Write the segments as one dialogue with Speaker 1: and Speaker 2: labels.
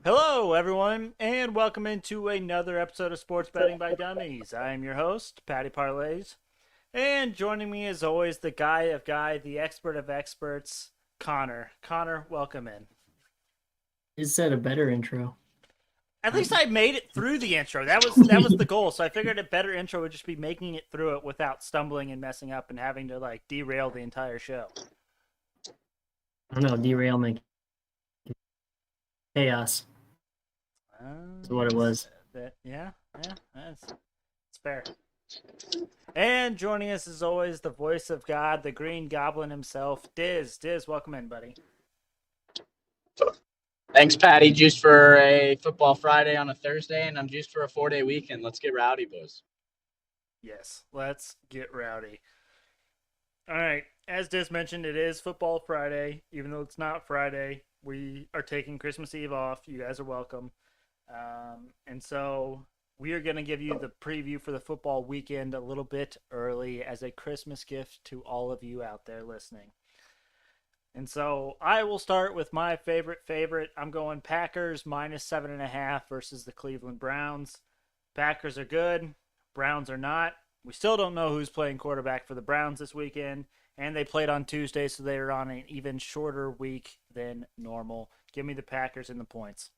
Speaker 1: Hello, everyone, and welcome into another episode of Sports Betting by Dummies. I am your host, Patty Parlays, and joining me as always, the guy of guy, the expert of experts, Connor. Connor, welcome in.
Speaker 2: It said a better intro.
Speaker 1: At least I made it through the intro. That was the goal. So I figured a better intro would just be making it through it without stumbling and messing up and having to derail the entire show.
Speaker 2: I don't know, derailment, chaos is what it was.
Speaker 1: Yeah, that's fair. And joining us as always, the voice of God, the Green Goblin himself, Dizz. Dizz, welcome in, buddy.
Speaker 3: Thanks, Patty. Juiced for a football Friday on a Thursday, and I'm juiced for a 4-day weekend. Let's get rowdy, boys.
Speaker 1: Yes, let's get rowdy. All right, as Dizz mentioned, it is Football Friday. Even though it's not Friday, we are taking Christmas Eve off. You guys are welcome. And so we are going to give you the preview for the football weekend a little bit early as a Christmas gift to all of you out there listening. And so I will start with my favorite. I'm going Packers minus 7.5 versus the Cleveland Browns. Packers are good. Browns are not. We still don't know who's playing quarterback for the Browns this weekend. And they played on Tuesday, so they're on an even shorter week than normal. Give me the Packers and the points.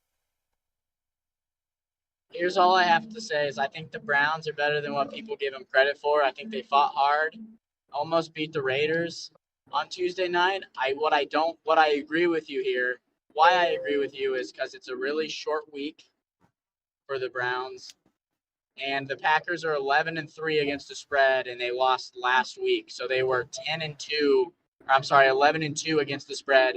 Speaker 3: Here's all I have to say is I think the Browns are better than what people give them credit for. I think they fought hard, almost beat the Raiders on Tuesday night. What I agree with you here, why I agree with you is because it's a really short week for the Browns. And the Packers are 11-3 against the spread, and they lost last week. So they were 11-2 against the spread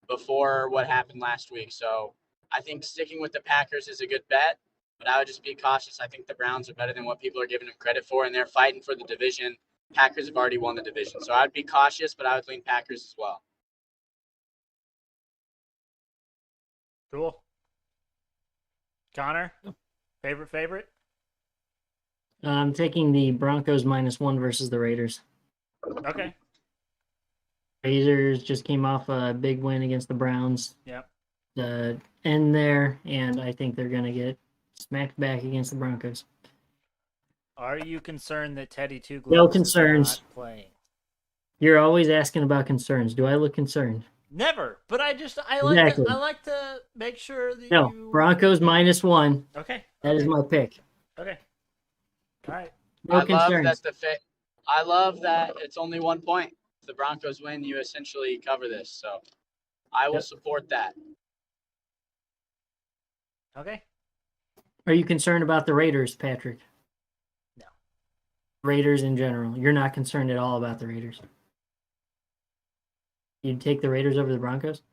Speaker 3: before what happened last week. So I think sticking with the Packers is a good bet, but I would just be cautious. I think the Browns are better than what people are giving them credit for, and they're fighting for the division. Packers have already won the division. So I would be cautious, but I would lean Packers as well.
Speaker 1: Cool. Connor, favorite?
Speaker 2: I'm taking the Broncos -1 versus the Raiders.
Speaker 1: Okay.
Speaker 2: Raiders just came off a big win against the Browns.
Speaker 1: Yep.
Speaker 2: The end there, and I think they're going to get smacked back against the Broncos.
Speaker 1: Are you concerned that Teddy Two
Speaker 2: No
Speaker 1: Gloves
Speaker 2: concerns.
Speaker 1: is not playing?
Speaker 2: You're always asking about concerns. Do I look concerned?
Speaker 1: Never, but I
Speaker 2: Exactly.
Speaker 1: like to make sure that
Speaker 2: No,
Speaker 1: you.
Speaker 2: Broncos -1.
Speaker 1: Okay.
Speaker 2: That is my pick.
Speaker 1: Okay. All right.
Speaker 2: No concerns.
Speaker 3: I love that it's only 1 point. If the Broncos win, you essentially cover this. So I will support that.
Speaker 1: Okay.
Speaker 2: Are you concerned about the Raiders, Patrick?
Speaker 1: No.
Speaker 2: Raiders in general. You're not concerned at all about the Raiders. You'd take the Raiders over the Broncos?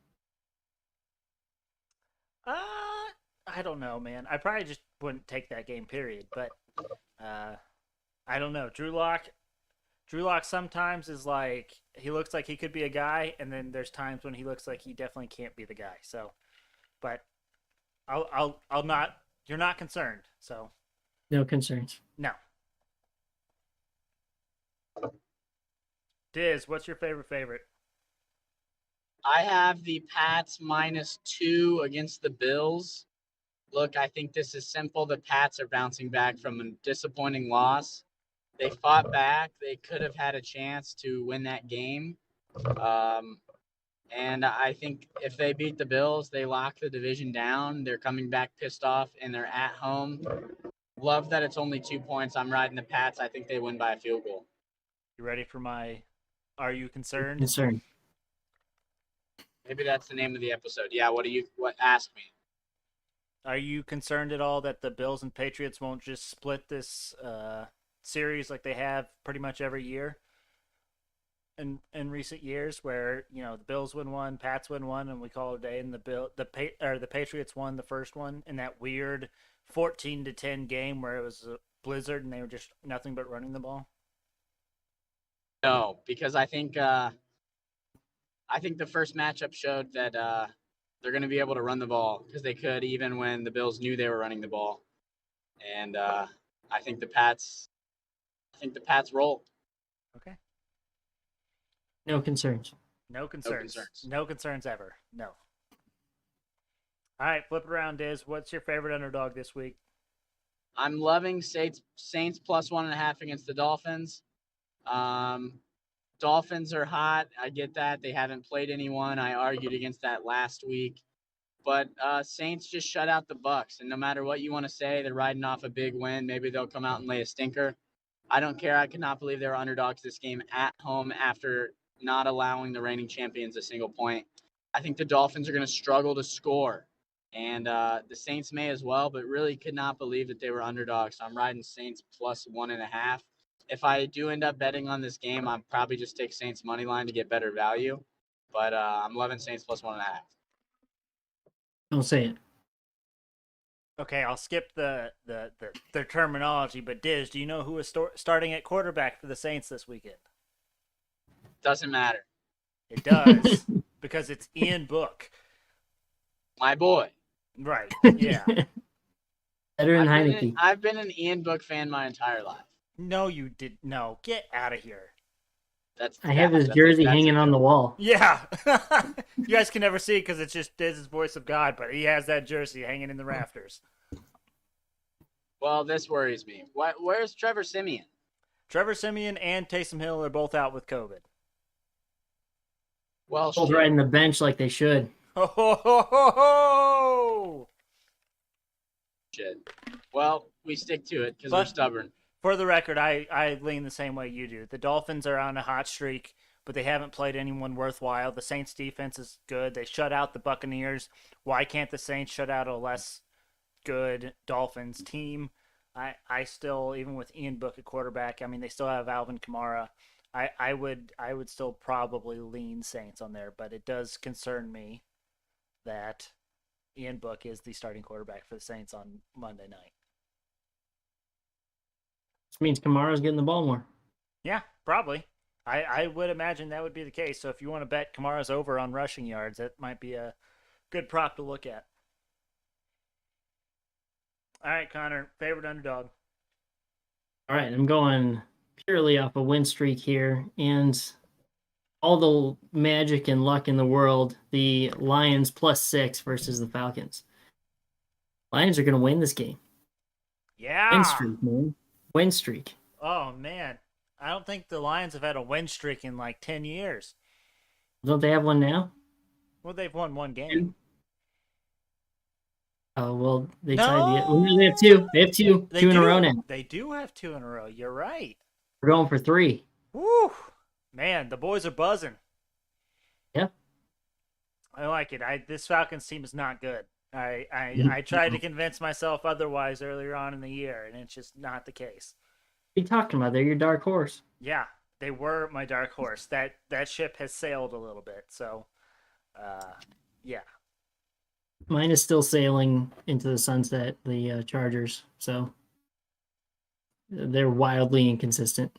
Speaker 1: I don't know, man. I probably just wouldn't take that game, period. But I don't know. Drew Lock sometimes is like he looks like he could be a guy, and then there's times when he looks like he definitely can't be the guy. So, but I'll not. You're not concerned, so
Speaker 2: No concerns.
Speaker 1: no. Diz, what's your favorite?
Speaker 3: I have the Pats -2 against the Bills. Look, I think this is simple. The Pats are bouncing back from a disappointing loss. They fought back. They could have had a chance to win that game. And I think if they beat the Bills, they lock the division down. They're coming back pissed off, and they're at home. Love that it's only 2 points. I'm riding the Pats. I think they win by a field goal.
Speaker 1: You ready for my Are You Concerned?
Speaker 2: Concerned.
Speaker 3: Maybe that's the name of the episode. Yeah, ask me.
Speaker 1: Are you concerned at all that the Bills and Patriots won't just split this series like they have pretty much every year in recent years, where the Bills win one, Pats win one, and we call it a day, and the Patriots won the first one in that weird 14-10 game where it was a blizzard and they were just nothing but running the ball?
Speaker 3: No, because I think the first matchup showed that they're going to be able to run the ball because they could even when the Bills knew they were running the ball, and I think the Pats roll.
Speaker 1: Okay.
Speaker 2: No concerns.
Speaker 1: No concerns. No concerns ever. No. All right, flip it around, Diz. What's your favorite underdog this week?
Speaker 3: I'm loving Saints plus 1.5 against the Dolphins. Dolphins are hot. I get that. They haven't played anyone. I argued against that last week. But Saints just shut out the Bucks, and no matter what you want to say, they're riding off a big win. Maybe they'll come out and lay a stinker. I don't care. I cannot believe they were underdogs this game at home after not allowing the reigning champions a single point. I think the Dolphins are going to struggle to score, and the Saints may as well, but really could not believe that they were underdogs. So I'm riding Saints plus 1.5. If I do end up betting on this game, I'll probably just take Saints money line to get better value. But I'm loving Saints plus 1.5.
Speaker 2: Don't say it.
Speaker 1: Okay, I'll skip their terminology, but Diz, do you know who is starting at quarterback for the Saints this weekend?
Speaker 3: Doesn't matter.
Speaker 1: It does, because it's Ian Book.
Speaker 3: My boy.
Speaker 1: Right, yeah.
Speaker 2: Better than Heineke.
Speaker 3: I've been an Ian Book fan my entire life.
Speaker 1: No, you did. No, get out of here.
Speaker 2: I have his jersey hanging on the wall.
Speaker 1: Yeah. You guys can never see it because it's just Diz's voice of God, but he has that jersey hanging in the rafters.
Speaker 3: Well, this worries me. Where's Trevor Siemian?
Speaker 1: Trevor Siemian and Taysom Hill are both out with COVID.
Speaker 3: Well,
Speaker 2: Both riding the bench like they should.
Speaker 1: Ho, ho, ho, ho, ho!
Speaker 3: Shit. Well, we stick to it because we're stubborn.
Speaker 1: For the record, I lean the same way you do. The Dolphins are on a hot streak, but they haven't played anyone worthwhile. The Saints defense is good. They shut out the Buccaneers. Why can't the Saints shut out a less good Dolphins team? I still, even with Ian Book at quarterback, I mean, they still have Alvin Kamara. I would still probably lean Saints on there, but it does concern me that Ian Book is the starting quarterback for the Saints on Monday night.
Speaker 2: Which means Kamara's getting the ball more.
Speaker 1: Yeah, probably. I would imagine that would be the case. So if you want to bet Kamara's over on rushing yards, that might be a good prop to look at. All right, Connor, favorite underdog.
Speaker 2: All right, I'm going purely off a win streak here, and all the magic and luck in the world, the Lions +6 versus the Falcons. Lions are going to win this game.
Speaker 1: Yeah.
Speaker 2: Win streak, man. Win streak.
Speaker 1: Oh, man. I don't think the Lions have had a win streak in like 10 years.
Speaker 2: Don't they have one now?
Speaker 1: Well, they've won one game.
Speaker 2: Oh, well, they tied the... Well, they have two. They have two. Two in a row now.
Speaker 1: They do have two in a row. You're right.
Speaker 2: We're going for 3.
Speaker 1: Woo! Man, the boys are buzzing.
Speaker 2: Yeah.
Speaker 1: I like it. This Falcons team is not good. I tried to convince myself otherwise earlier on in the year, and it's just not the case.
Speaker 2: What are you talking about? They're your dark horse.
Speaker 1: Yeah, they were my dark horse. That ship has sailed a little bit, so yeah.
Speaker 2: Mine is still sailing into the sunset, the Chargers, so they're wildly inconsistent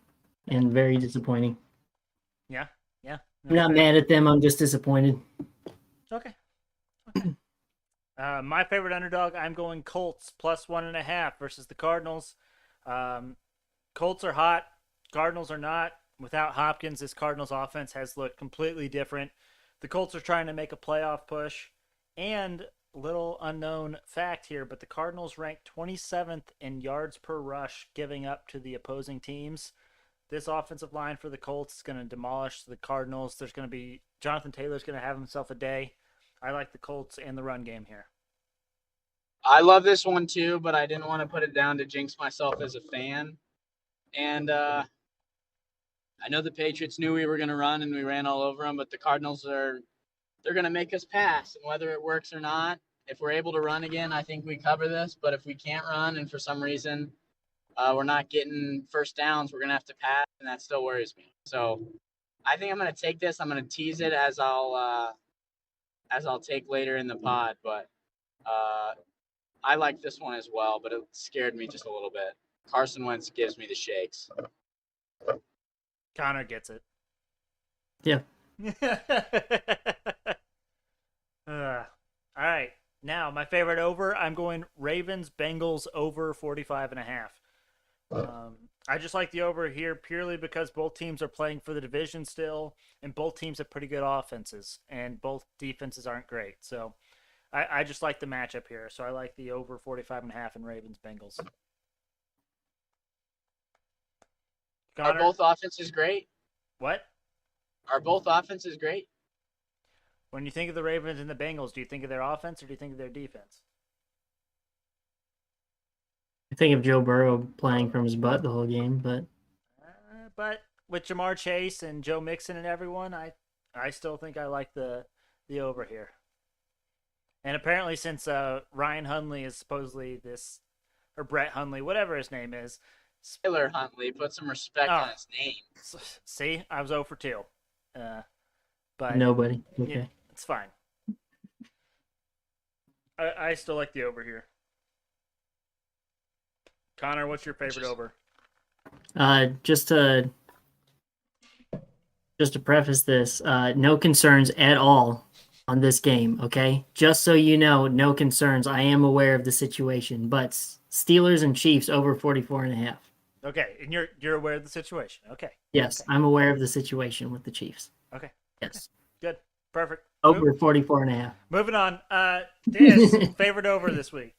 Speaker 2: and very disappointing.
Speaker 1: Yeah.
Speaker 2: I'm not mad at them, I'm just disappointed.
Speaker 1: Okay. My favorite underdog, I'm going Colts +1.5 versus the Cardinals. Colts are hot. Cardinals are not. Without Hopkins, this Cardinals offense has looked completely different. The Colts are trying to make a playoff push. And little unknown fact here, but the Cardinals ranked 27th in yards per rush giving up to the opposing teams. This offensive line for the Colts is going to demolish the Cardinals. There's going to be Jonathan Taylor's going to have himself a day. I like the Colts and the run game here.
Speaker 3: I love this one too, but I didn't want to put it down to jinx myself as a fan. And I know the Patriots knew we were going to run and we ran all over them, but the Cardinals they're going to make us pass. And whether it works or not, if we're able to run again, I think we cover this. But if we can't run and for some reason we're not getting first downs, we're going to have to pass, and that still worries me. So I think I'm going to take this. I'm going to tease it as I'll take later in the pod. But I like this one as well, but it scared me just a little bit. Carson Wentz gives me the shakes.
Speaker 1: Connor gets it.
Speaker 2: Yeah.
Speaker 1: All right. Now, my favorite over, I'm going Ravens-Bengals over 45.5. I just like the over here purely because both teams are playing for the division still, and both teams have pretty good offenses, and both defenses aren't great. So I just like the matchup here, so I like the over 45.5 in Ravens Bengals.
Speaker 3: Are
Speaker 1: Connor,
Speaker 3: both offenses great?
Speaker 1: what?
Speaker 3: Are both offenses great?
Speaker 1: When you think of the Ravens and the Bengals, do you think of their offense or do you think of their defense?
Speaker 2: I think of Joe Burrow playing from his butt the whole game, but
Speaker 1: But with Jamar Chase and Joe Mixon and everyone, I still think I like the over here. And apparently, since Ryan Hundley is supposedly this, or Brett Hundley, whatever his name is.
Speaker 3: Taylor Huntley, put some respect on his name.
Speaker 1: See, I was 0 for 2. But
Speaker 2: nobody. Okay.
Speaker 1: Yeah, it's fine. I still like the over here. Connor, what's your favorite over?
Speaker 2: Just to preface this, no concerns at all on this game, okay? Just so you know, no concerns. I am aware of the situation, but Steelers and Chiefs over 44.5.
Speaker 1: Okay, and you're aware of the situation. Okay.
Speaker 2: Yes,
Speaker 1: okay.
Speaker 2: I'm aware of the situation with the Chiefs.
Speaker 1: Okay.
Speaker 2: Yes.
Speaker 1: Okay. Good. Perfect.
Speaker 2: Over 44.5.
Speaker 1: Moving on. Dizz, favorite over this week.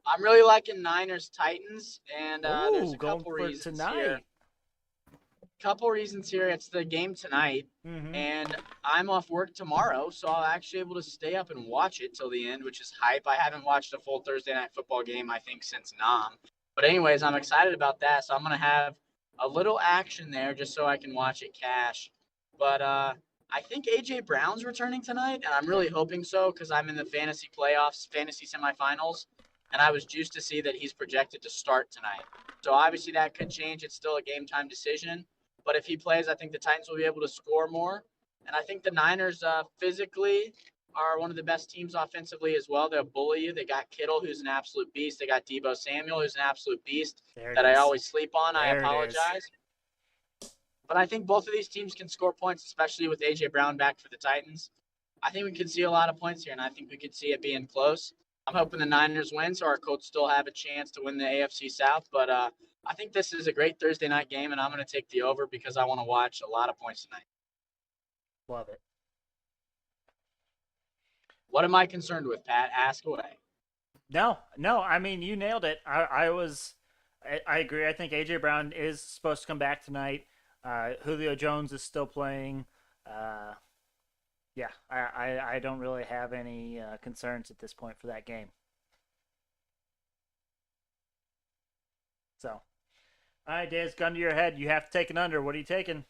Speaker 3: I'm really liking Niners Titans, and
Speaker 1: Ooh,
Speaker 3: there's a couple reasons here. Couple reasons here. It's the game tonight, and I'm off work tomorrow, so I'll actually able to stay up and watch it till the end, which is hype. I haven't watched a full Thursday night football game, I think, since Nam. But anyways, I'm excited about that, so I'm gonna have a little action there just so I can watch it cash. But I think AJ Brown's returning tonight, and I'm really hoping so because I'm in the fantasy playoffs, fantasy semifinals, and I was juiced to see that he's projected to start tonight. So obviously that could change. It's still a game time decision. But if he plays, I think the Titans will be able to score more. And I think the Niners physically are one of the best teams offensively as well. They'll bully you. They got Kittle, who's an absolute beast. They got Deebo Samuel, who's an absolute beast that I always sleep on. I apologize. But I think both of these teams can score points, especially with A.J. Brown back for the Titans. I think we could see a lot of points here, and I think we could see it being close. I'm hoping the Niners win, so our Colts still have a chance to win the AFC South. But I think this is a great Thursday night game, and I'm going to take the over because I want to watch a lot of points tonight.
Speaker 1: Love it.
Speaker 3: What am I concerned with, Pat? Ask away.
Speaker 1: No. I mean, you nailed it. I agree. I think AJ Brown is supposed to come back tonight. Julio Jones is still playing. Yeah, I don't really have any concerns at this point for that game. So, all right, Daz, gun to your head. You have to take an under. What are you taking?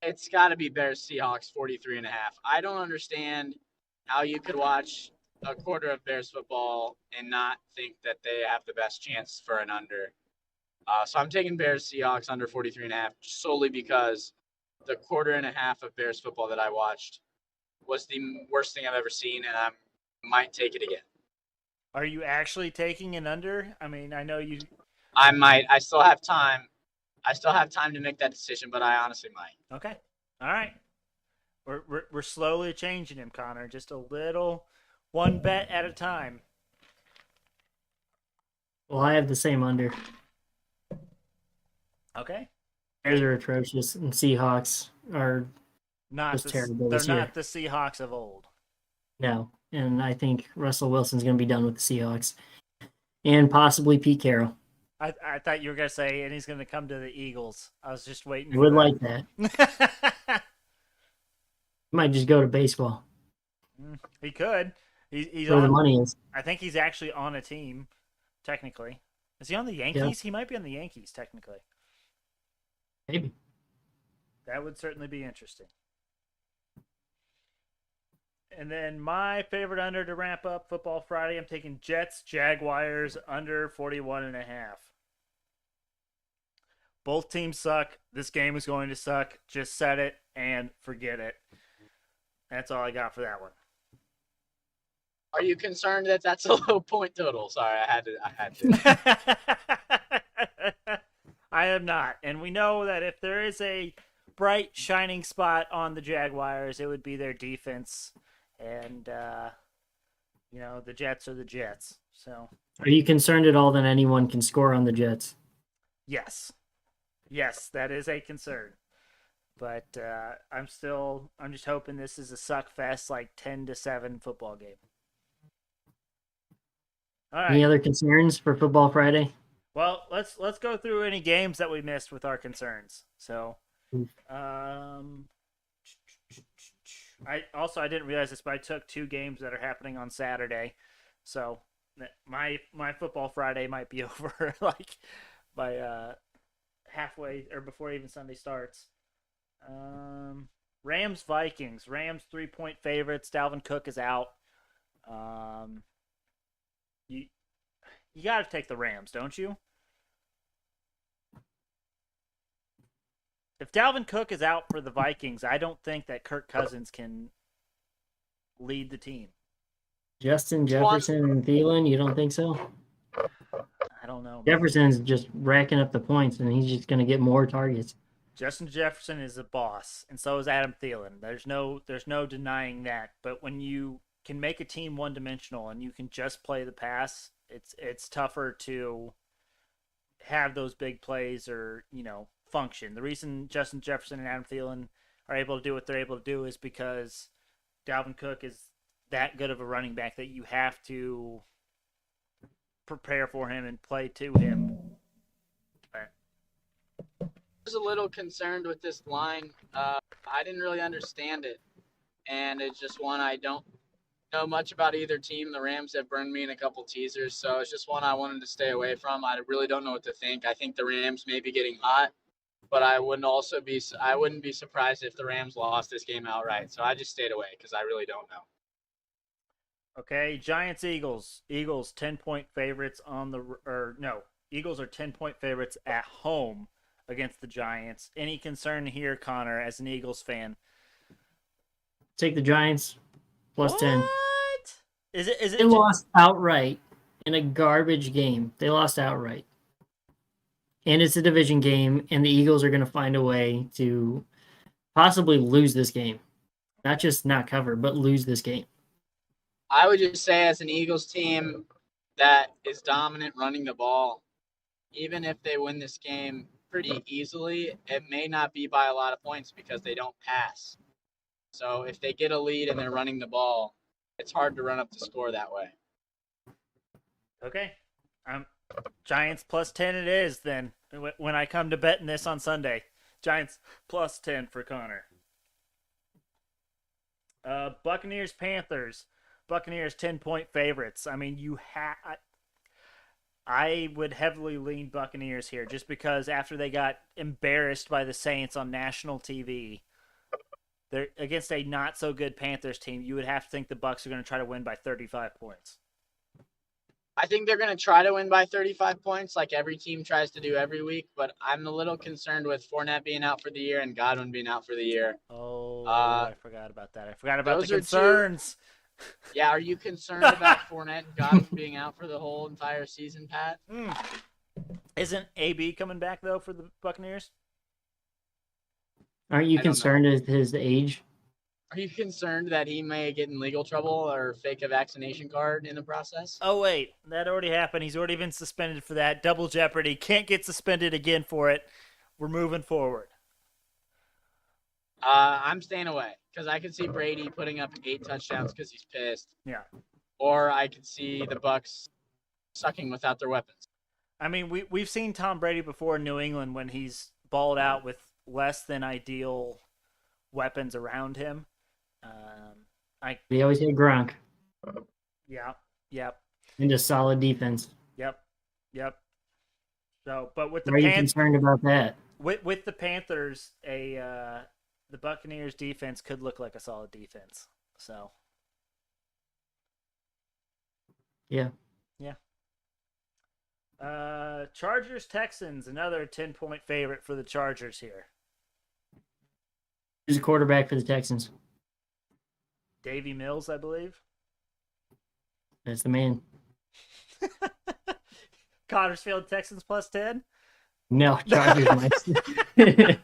Speaker 3: It's got to be Bears Seahawks 43.5. I don't understand how you could watch a quarter of Bears football and not think that they have the best chance for an under. So I'm taking Bears Seahawks under 43.5 solely because the quarter and a half of Bears football that I watched was the worst thing I've ever seen, and I might take it again.
Speaker 1: Are you actually taking an under? I mean, I know you.
Speaker 3: I might. I still have time. I still have time to make that decision, but I honestly might.
Speaker 1: Okay. All right. We're slowly changing him, Connor. Just a little, one bet at a time.
Speaker 2: Well, I have the same under.
Speaker 1: Okay.
Speaker 2: Bears are atrocious, and Seahawks are
Speaker 1: not
Speaker 2: terrible
Speaker 1: they're
Speaker 2: this year.
Speaker 1: not the Seahawks of old.
Speaker 2: No, and I think Russell Wilson's going to be done with the Seahawks, and possibly Pete Carroll.
Speaker 1: I thought you were gonna say, and he's gonna come to the Eagles. I was just waiting.
Speaker 2: I would like that. Might just go to baseball.
Speaker 1: He could. He's
Speaker 2: where
Speaker 1: on,
Speaker 2: the money is.
Speaker 1: I think he's actually on a team, technically. Is he on the Yankees?
Speaker 2: Yeah.
Speaker 1: He might be on the Yankees, technically.
Speaker 2: Maybe.
Speaker 1: That would certainly be interesting. And then my favorite under to ramp up Football Friday, I'm taking Jets, Jaguars under 41.5. Both teams suck. This game is going to suck. Just set it and forget it. That's all I got for that one.
Speaker 3: Are you concerned that that's a low point total? Sorry, I had to.
Speaker 1: I am not. And we know that if there is a bright, shining spot on the Jaguars, it would be their defense. And, the Jets are the Jets. So,
Speaker 2: are you concerned at all that anyone can score on the Jets?
Speaker 1: Yes. Yes, that is a concern. But I'm just hoping this is a suck fest, like 10-7 football game. All right.
Speaker 2: Any other concerns for Football Friday?
Speaker 1: Well, let's go through any games that we missed with our concerns. So, I didn't realize this, but I took 2 games that are happening on Saturday. So my Football Friday might be over like by halfway or before even Sunday starts. Rams Vikings. Rams 3-point favorites. Dalvin Cook is out. You got to take the Rams, don't you? If Dalvin Cook is out for the Vikings, I don't think that Kirk Cousins can lead the team.
Speaker 2: Justin Jefferson and Thielen, you don't think so?
Speaker 1: I don't know.
Speaker 2: Jefferson's just racking up the points, and he's just going to get more targets.
Speaker 1: Justin Jefferson is a boss, and so is Adam Thielen. There's no denying that. But when you can make a team one-dimensional and you can just play the pass, it's tougher to have those big plays or function. The reason Justin Jefferson and Adam Thielen are able to do what they're able to do is because Dalvin Cook is that good of a running back that you have to prepare for him and play to him.
Speaker 3: I was a little concerned with this line. I didn't really understand it, and it's just one I don't know much about either team. The Rams have burned me in a couple teasers, so it's just one I wanted to stay away from. I really don't know what to think. I think the Rams may be getting hot, but I wouldn't be surprised if the Rams lost this game outright. So I just stayed away because I really don't know.
Speaker 1: Okay, Giants Eagles. Eagles 10-point favorites Eagles are 10-point favorites at home against the Giants. Any concern here, Connor, as an Eagles fan?
Speaker 2: Take the Giants plus 10.
Speaker 1: What? Is it?
Speaker 2: They lost outright in a garbage game. They lost outright. And it's a division game, and the Eagles are going to find a way to possibly lose this game. Not just not cover, but lose this game.
Speaker 3: I would just say as an Eagles team that is dominant running the ball, even if they win this game pretty easily, it may not be by a lot of points because they don't pass. So if they get a lead and they're running the ball, it's hard to run up the score that way.
Speaker 1: Okay. Giants plus 10 it is then when I come to betting this on Sunday. Giants plus 10 for Connor. Buccaneers Panthers. Buccaneers 10-point favorites. I mean, I would heavily lean Buccaneers here just because after they got embarrassed by the Saints on national TV, they're against a not so good Panthers team. You would have to think the Bucs are going to try to win by 35 points.
Speaker 3: I think they're going to try to win by 35 points like every team tries to do every week, but I'm a little concerned with Fournette being out for the year and Godwin being out for the year.
Speaker 1: Oh, I forgot about that. I forgot about the
Speaker 3: those are
Speaker 1: concerns.
Speaker 3: Yeah, are you concerned about Fournette and Godwin being out for the whole entire season, Pat?
Speaker 1: Isn't AB coming back, though, for the Buccaneers?
Speaker 2: Aren't you concerned with his age?
Speaker 3: Are you concerned that he may get in legal trouble or fake a vaccination card in the process?
Speaker 1: Oh, wait. That already happened. He's already been suspended for that. Double jeopardy. Can't get suspended again for it. We're moving forward.
Speaker 3: I'm staying away because I could see Brady putting up 8 touchdowns because he's pissed.
Speaker 1: Yeah.
Speaker 3: Or I could see the Bucs sucking without their weapons.
Speaker 1: I mean, we've seen Tom Brady before in New England when he's balled out with less than ideal weapons around him.
Speaker 2: They always had Gronk.
Speaker 1: Yeah. Yep.
Speaker 2: And a solid defense.
Speaker 1: Yep. So, but with the
Speaker 2: Are you concerned about that?
Speaker 1: With the Panthers, the Buccaneers defense could look like a solid defense. So.
Speaker 2: Yeah.
Speaker 1: Chargers Texans, another 10-point favorite for the Chargers here.
Speaker 2: Who's a quarterback for the Texans?
Speaker 1: Davy Mills, I believe.
Speaker 2: That's the man.
Speaker 1: Connersfield Texans plus 10?
Speaker 2: No, Chargers might.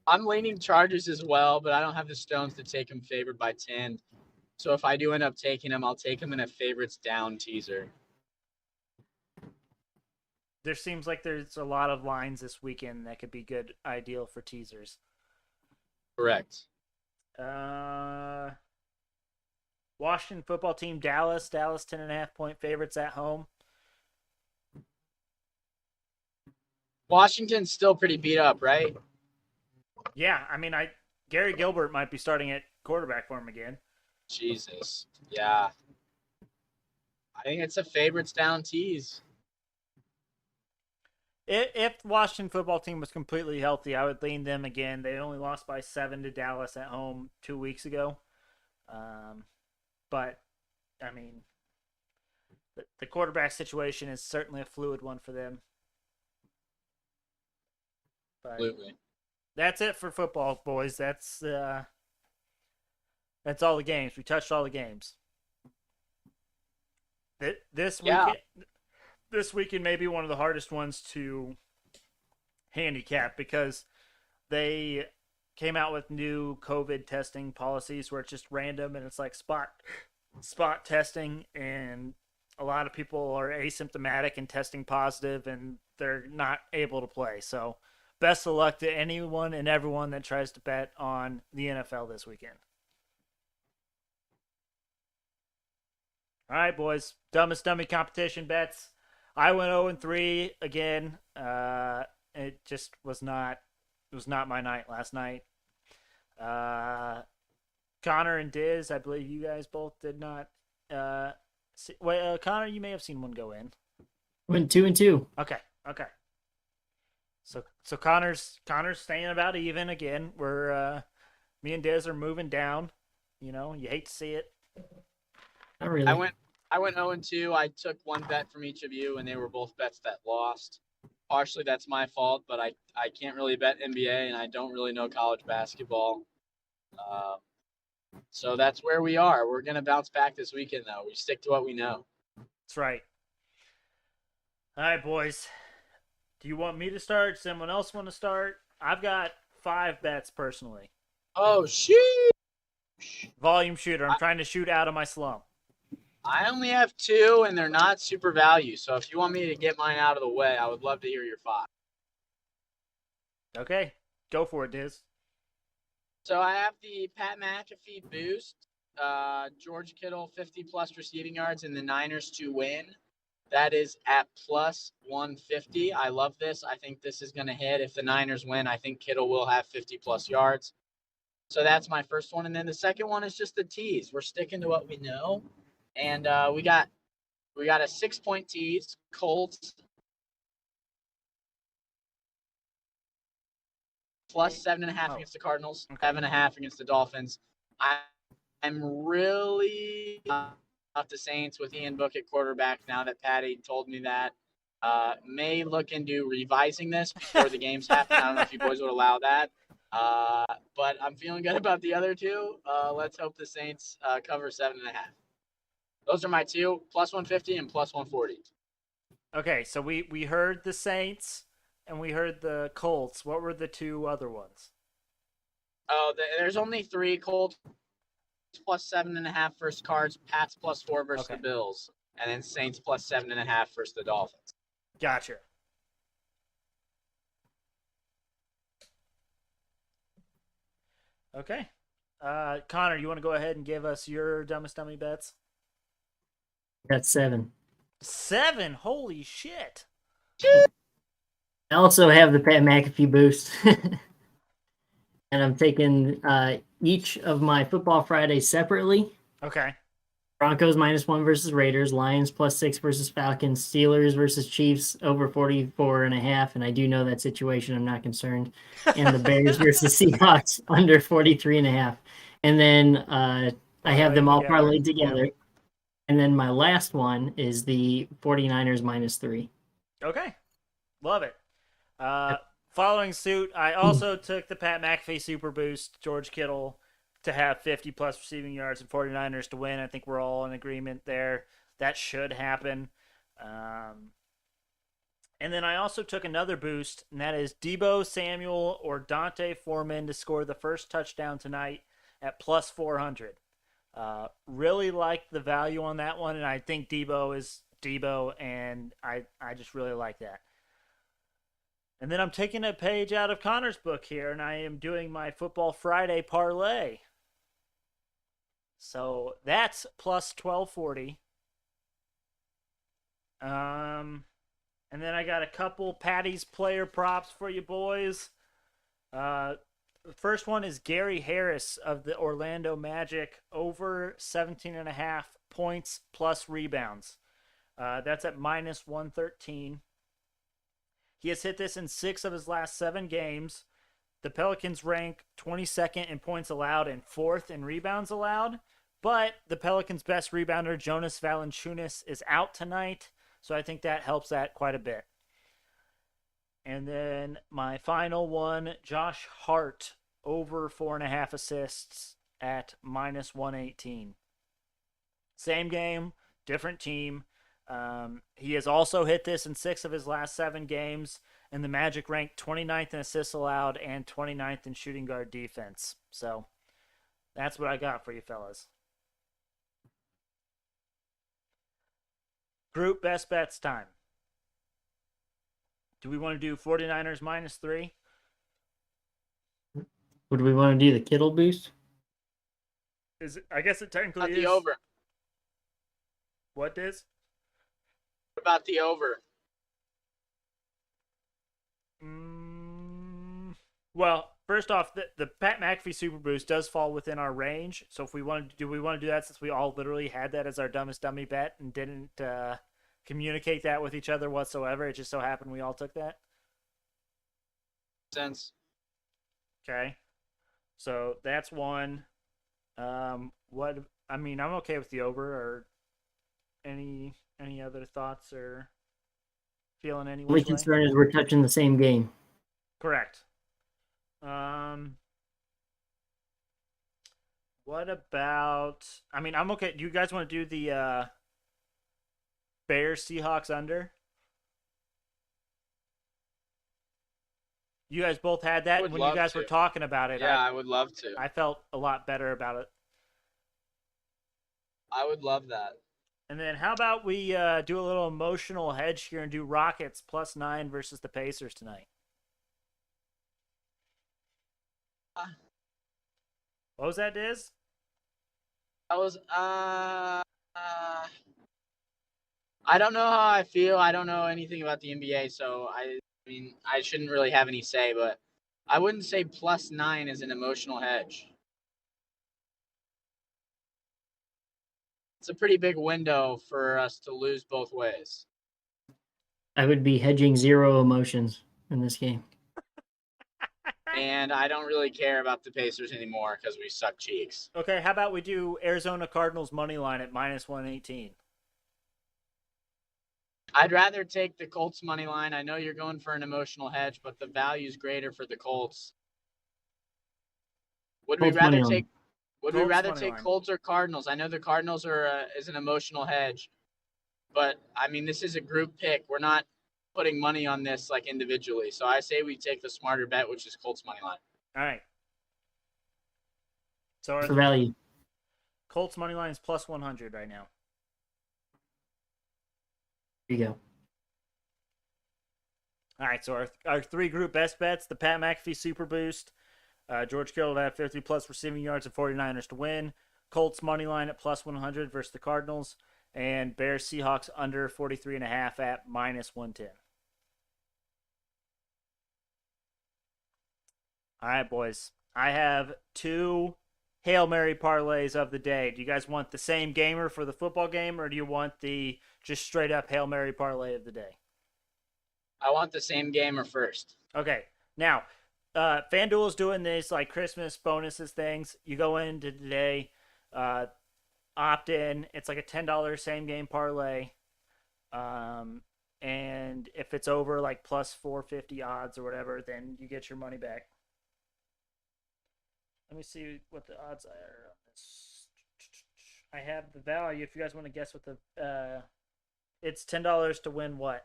Speaker 3: I'm leaning Chargers as well, but I don't have the stones to take them favored by 10. So if I do end up taking them, I'll take them in a favorites down teaser.
Speaker 1: there seems like there's a lot of lines this weekend that could be good, ideal for teasers.
Speaker 3: Correct.
Speaker 1: Washington football team, Dallas. Dallas 10.5-point favorites at home.
Speaker 3: Washington's still pretty beat up, right?
Speaker 1: Yeah, I mean, Gary Gilbert might be starting at quarterback for him again.
Speaker 3: Jesus. Yeah. I think it's a favorites down tease.
Speaker 1: If the Washington football team was completely healthy, I would lean them again. They only lost by 7 to Dallas at home 2 weeks ago. But, I mean, the quarterback situation is certainly a fluid one for them. But
Speaker 3: Absolutely.
Speaker 1: that's it for football, boys. That's all the games. We touched all the games. This weekend, this weekend may be one of the hardest ones to handicap because they came out with new COVID testing policies where it's just random and it's like spot testing, and a lot of people are asymptomatic and testing positive and they're not able to play. So best of luck to anyone and everyone that tries to bet on the NFL this weekend. All right, boys. Dumbest Dummy Competition bets. I went 0-3 again. It just was not my night last night. Connor and Dizz, I believe you guys both did not. Connor, you may have seen one go in.
Speaker 2: Went 2-2.
Speaker 1: Okay. So Connor's staying about even again. We're me and Dizz are moving down. You know, you hate to see it.
Speaker 2: Not really.
Speaker 3: I went 0-2. I took one bet from each of you, and they were both bets that lost. Partially, that's my fault, but I can't really bet NBA, and I don't really know college basketball. So that's where we are. We're going to bounce back this weekend, though. We stick to what we know.
Speaker 1: That's right. All right, boys. Do you want me to start? Does someone else want to start? I've got 5 bets personally.
Speaker 3: Oh, sheesh.
Speaker 1: Volume shooter. I'm trying to shoot out of my slump.
Speaker 3: I only have 2, and they're not super value. So if you want me to get mine out of the way, I would love to hear your 5.
Speaker 1: Okay. Go for it, Diz.
Speaker 3: So I have the Pat McAfee boost. George Kittle, 50-plus receiving yards, and the Niners to win. That is at plus 150. I love this. I think this is going to hit. If the Niners win, I think Kittle will have 50-plus yards. So that's my first one. And then the second one is just the tease. We're sticking to what we know. And we got a 6-point tease. Colts plus 7.5 against the Cardinals, 7.5 against the Dolphins. I'm really off the Saints with Ian Book at quarterback now that Patty told me that. May look into revising this before the games happen. I don't know if you boys would allow that. But I'm feeling good about the other 2. Let's hope the Saints cover 7.5. Those are my 2, plus 150 and plus 140.
Speaker 1: Okay, so we heard the Saints and we heard the Colts. What were the 2 other ones?
Speaker 3: Oh, there's only 3. Colts plus 7.5 versus Cards, Pats plus 4 versus the Bills, and then Saints plus 7.5 versus the Dolphins.
Speaker 1: Gotcha. Okay. Connor, you want to go ahead and give us your Dumbest Dummy bets?
Speaker 2: That's 7.
Speaker 1: 7? Holy shit.
Speaker 2: I also have the Pat McAfee boost. And I'm taking each of my Football Fridays separately.
Speaker 1: Okay.
Speaker 2: Broncos -1 versus Raiders, Lions +6 versus Falcons, Steelers versus Chiefs over 44.5, and I do know that situation. I'm not concerned. And the Bears versus Seahawks under 43.5. And then I have them all parlayed together. And then my last one is the 49ers -3.
Speaker 1: Okay. Love it. Following suit, I also took the Pat McAfee Super Boost, George Kittle to have 50-plus receiving yards and 49ers to win. I think we're all in agreement there. That should happen. And then I also took another boost, and that is Deebo Samuel or Dante Foreman to score the first touchdown tonight at plus 400. Really like the value on that one, and I think Deebo is Deebo, and I just really like that. And then I'm taking a page out of Connor's book here, and I am doing my Football Friday parlay. So that's plus 1240. And then I got a couple Patty's player props for you boys. The first one is Gary Harris of the Orlando Magic over 17.5 points plus rebounds. That's at minus 113. He has hit this in 6 of his last 7 games. The Pelicans rank 22nd in points allowed and 4th in rebounds allowed. But the Pelicans' best rebounder, Jonas Valanciunas, is out tonight. So I think that helps that quite a bit. And then my final one, Josh Hart, over 4.5 assists at minus 118. Same game, different team. He has also hit this in 6 of his last 7 games, and the Magic ranked 29th in assists allowed and 29th in shooting guard defense. So that's what I got for you fellas. Group best bets time. Do we want to do 49ers minus 3?
Speaker 2: Would we want to do the Kittle boost?
Speaker 1: I guess it technically
Speaker 3: About
Speaker 1: is.
Speaker 3: the over.
Speaker 1: What is?
Speaker 3: What about the over?
Speaker 1: Well, first off, the Pat McAfee Super Boost does fall within our range. So if we want to, do we want to do that since we all literally had that as our dumbest dummy bet and didn't communicate that with each other whatsoever? It just so happened we all took that.
Speaker 3: Sense.
Speaker 1: Okay, so that's one. What I mean, I'm okay with the over. Or any other thoughts or feeling any
Speaker 2: Only
Speaker 1: which way?
Speaker 2: concern is we're touching the same game.
Speaker 1: Correct. What about? I mean, I'm okay. Do you guys want to do the Bears Seahawks under? You guys both had that
Speaker 3: would
Speaker 1: when you
Speaker 3: love
Speaker 1: guys were
Speaker 3: to.
Speaker 1: talking about it.
Speaker 3: Yeah, I would love to.
Speaker 1: I felt a lot better about it.
Speaker 3: I would love that.
Speaker 1: And then how about we do a little emotional hedge here and do Rockets plus 9 versus the Pacers tonight? What was that, Diz?
Speaker 3: That was I don't know how I feel. I don't know anything about the NBA, so I mean I shouldn't really have any say, but I wouldn't say plus 9 is an emotional hedge. It's a pretty big window for us to lose both ways.
Speaker 2: I would be hedging 0 emotions in this game.
Speaker 3: And I don't really care about the Pacers anymore because we suck cheeks.
Speaker 1: Okay, how about we do Arizona Cardinals money line at minus 118?
Speaker 3: I'd rather take the Colts money line. I know you're going for an emotional hedge, but the value is greater for the Colts. Would we
Speaker 2: Colts money
Speaker 3: rather
Speaker 2: line.
Speaker 3: take? Would
Speaker 1: Colts
Speaker 3: we rather
Speaker 1: money
Speaker 3: take
Speaker 1: line.
Speaker 3: Colts or Cardinals? I know the Cardinals are is an emotional hedge, but I mean this is a group pick. We're not putting money on this like individually. So I say we take the smarter bet, which is Colts money line.
Speaker 1: All right. So
Speaker 2: For value.
Speaker 1: Colts money line is plus 100 right now.
Speaker 2: There you go.
Speaker 1: All right, so our 3 group best bets, the Pat McAfee Super Boost, George Kittle to have 50 plus receiving yards and 49ers to win, Colts money line at plus 100 versus the Cardinals, and Bears Seahawks under 43.5 at minus 110. All right, boys. I have 2 Hail Mary parlays of the day. Do you guys want the same gamer for the football game, or do you want the just straight up Hail Mary parlay of the day?
Speaker 3: I want the same gamer first.
Speaker 1: Okay. Now, FanDuel's doing this like Christmas bonuses things. You go into today, opt in. It's like a $10 same game parlay. And if it's over like plus 450 odds or whatever, then you get your money back. Let me see what the odds are on this. I have the value. If you guys want to guess what the it's $10 to win what?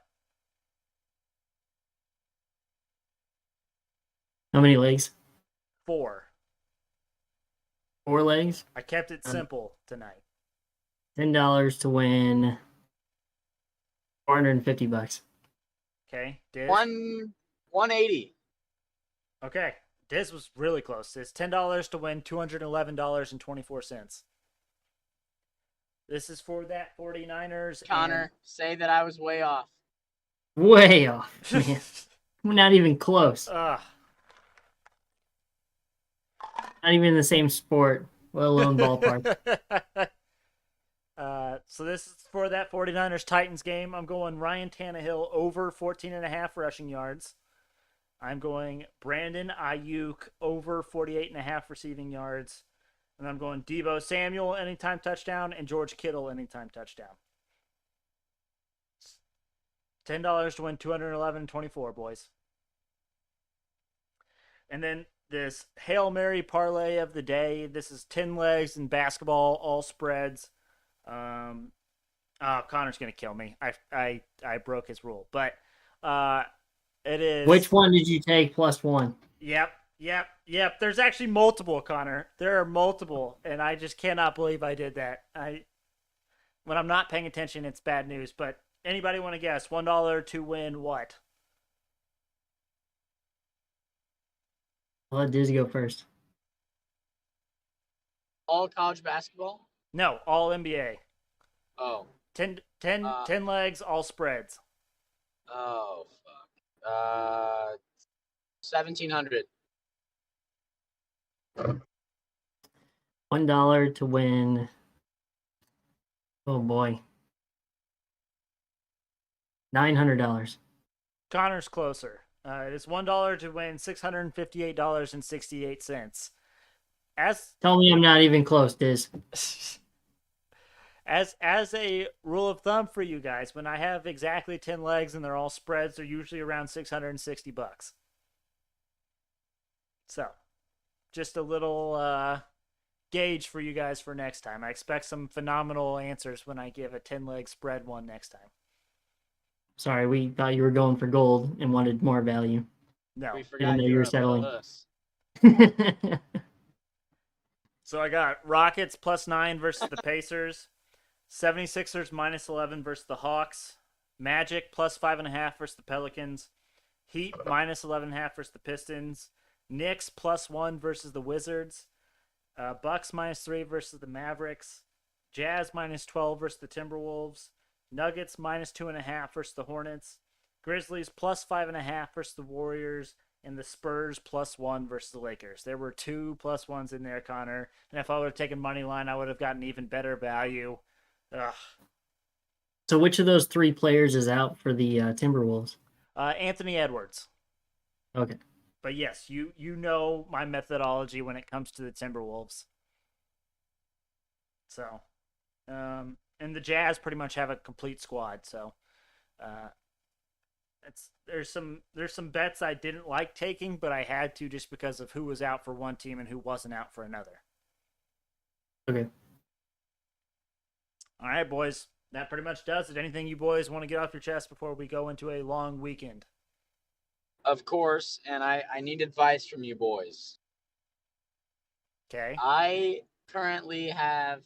Speaker 2: How many legs?
Speaker 1: 4.
Speaker 2: 4 legs?
Speaker 1: I kept it simple tonight.
Speaker 2: $10 to win $450.
Speaker 1: Okay, Diz?
Speaker 3: 180.
Speaker 1: Okay. This was really close. It's $10 to win $211.24. This is for that 49ers.
Speaker 3: Connor, say that I was way off.
Speaker 2: Way off, man. We're not even close.
Speaker 1: Ugh.
Speaker 2: Not even in the same sport, let alone ballpark.
Speaker 1: So this is for that 49ers Titans game. I'm going Ryan Tannehill over 14.5 rushing yards. I'm going Brandon Ayuk over 48.5 receiving yards. And I'm going Deebo Samuel anytime touchdown and George Kittle anytime touchdown. $10 to win $211.24, boys. And then this Hail Mary parlay of the day. This is 10 legs in basketball, all spreads. Connor's gonna kill me. I broke his rule, but it is.
Speaker 2: Which one did you take plus one?
Speaker 1: Yep. There's actually multiple, Connor. There are multiple, and I just cannot believe I did that. When I'm not paying attention, it's bad news. But anybody want to guess? $1 to win what?
Speaker 2: I'll let Dizz go first.
Speaker 3: All college basketball?
Speaker 1: No, all NBA.
Speaker 3: Oh.
Speaker 1: 10 legs, all spreads.
Speaker 3: Oh, fuck. 1,700.
Speaker 2: $1 to win. Oh boy. $900.
Speaker 1: Connor's closer. It is $1 to win $658.68.
Speaker 2: Tell me I'm not even close, Diz.
Speaker 1: As a rule of thumb for you guys, when I have exactly 10 legs and they're all spreads, they're usually around $660. So, just a little gauge for you guys for next time. I expect some phenomenal answers when I give a 10 leg spread one next time.
Speaker 2: Sorry, we thought you were going for gold and wanted more value.
Speaker 1: No.
Speaker 3: We forgot you were settling.
Speaker 1: So I got Rockets +9 versus the Pacers. 76ers -11 versus the Hawks. Magic +5.5 versus the Pelicans. Heat -11.5 versus the Pistons. Knicks +1 versus the Wizards. Bucks -3 versus the Mavericks. Jazz -12 versus the Timberwolves. Nuggets -2.5 versus the Hornets. Grizzlies +5.5 versus the Warriors. And the Spurs +1 versus the Lakers. There were 2 +1s in there, Connor. And if I would have taken money line, I would have gotten even better value. Ugh.
Speaker 2: So which of those three players is out for the Timberwolves?
Speaker 1: Anthony Edwards.
Speaker 2: Okay.
Speaker 1: But yes, you know my methodology when it comes to the Timberwolves. So, and the Jazz pretty much have a complete squad. So, there's some bets I didn't like taking, but I had to just because of who was out for one team and who wasn't out for another.
Speaker 2: Okay.
Speaker 1: All right, boys. That pretty much does it. Anything you boys want to get off your chest before we go into a long weekend?
Speaker 3: Of course, and I need advice from you boys.
Speaker 1: Okay.
Speaker 3: I currently have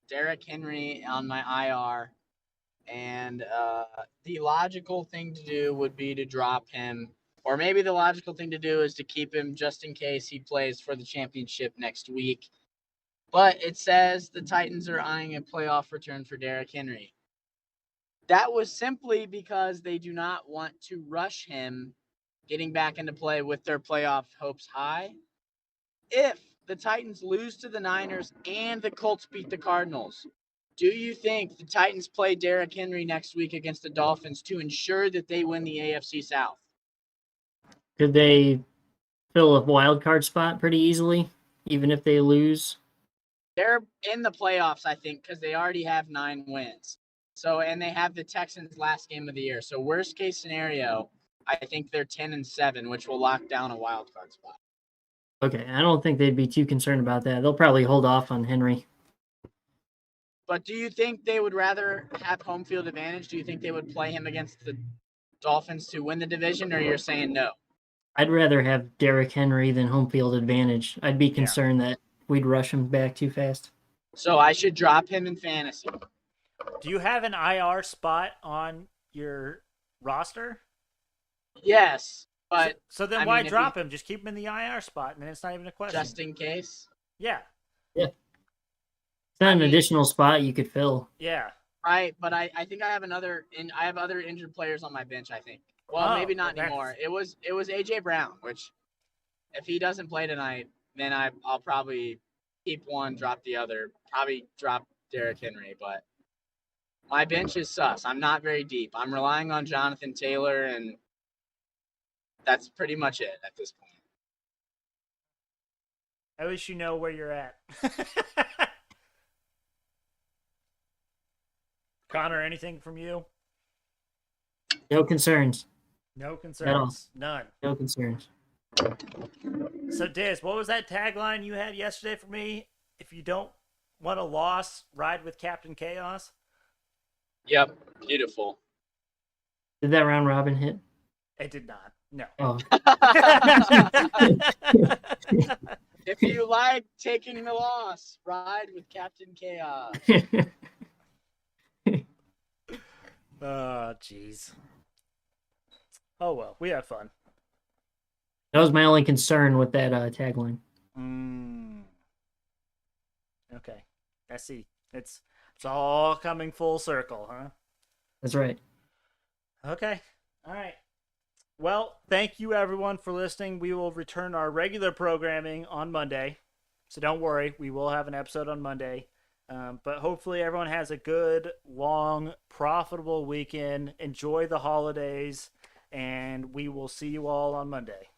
Speaker 3: Derrick Henry on my IR, and the logical thing to do would be to drop him, or maybe the logical thing to do is to keep him just in case he plays for the championship next week. But it says the Titans are eyeing a playoff return for Derrick Henry. That was simply because they do not want to rush him getting back into play with their playoff hopes high. If the Titans lose to the Niners and the Colts beat the Cardinals, do you think the Titans play Derrick Henry next week against the Dolphins to ensure that they win the AFC South?
Speaker 2: Could they fill a wild card spot pretty easily, even if they lose?
Speaker 3: They're in the playoffs, I think, because they already have 9 wins. So, and they have the Texans last game of the year. So, worst case scenario, I think they're 10-7, which will lock down a wild card spot.
Speaker 2: Okay, I don't think they'd be too concerned about that. They'll probably hold off on Henry.
Speaker 3: But do you think they would rather have home field advantage? Do you think they would play him against the Dolphins to win the division, or you're saying no?
Speaker 2: I'd rather have Derrick Henry than home field advantage. I'd be concerned that we'd rush him back too fast.
Speaker 3: So I should drop him in fantasy.
Speaker 1: Do you have an IR spot on your roster?
Speaker 3: Yes. But
Speaker 1: So then
Speaker 3: I
Speaker 1: why
Speaker 3: mean, if
Speaker 1: drop him? Just keep him in the IR spot, and then it's not even a question.
Speaker 3: just in case.
Speaker 1: Yeah.
Speaker 2: It's not an additional spot you could fill.
Speaker 1: Yeah.
Speaker 3: Right, but I think I have I have other injured players on my bench, I think. Well, maybe not anymore. It was AJ Brown, which if he doesn't play tonight, then I'll probably keep one, drop the other, probably drop Derrick Henry, but my bench is sus. I'm not very deep. I'm relying on Jonathan Taylor, and that's pretty much it at this point.
Speaker 1: At least you know where you're at. Connor, anything from you?
Speaker 2: No concerns.
Speaker 1: No concerns. None.
Speaker 2: No concerns.
Speaker 1: So, Dizz, what was that tagline you had yesterday for me? If you don't want a loss, ride with Captain Chaos?
Speaker 3: Yep, beautiful.
Speaker 2: Did that round robin hit?
Speaker 1: It did not. No.
Speaker 2: Oh.
Speaker 3: If you like taking the loss, ride with Captain Chaos.
Speaker 1: Oh, jeez. Oh, well. We have fun.
Speaker 2: That was my only concern with that tagline.
Speaker 1: Okay. I see. It's all coming full circle, huh?
Speaker 2: That's right.
Speaker 1: Okay. All right. Well, thank you everyone for listening. We will return our regular programming on Monday. So don't worry, we will have an episode on Monday. But hopefully everyone has a good, long, profitable weekend. Enjoy the holidays, and we will see you all on Monday.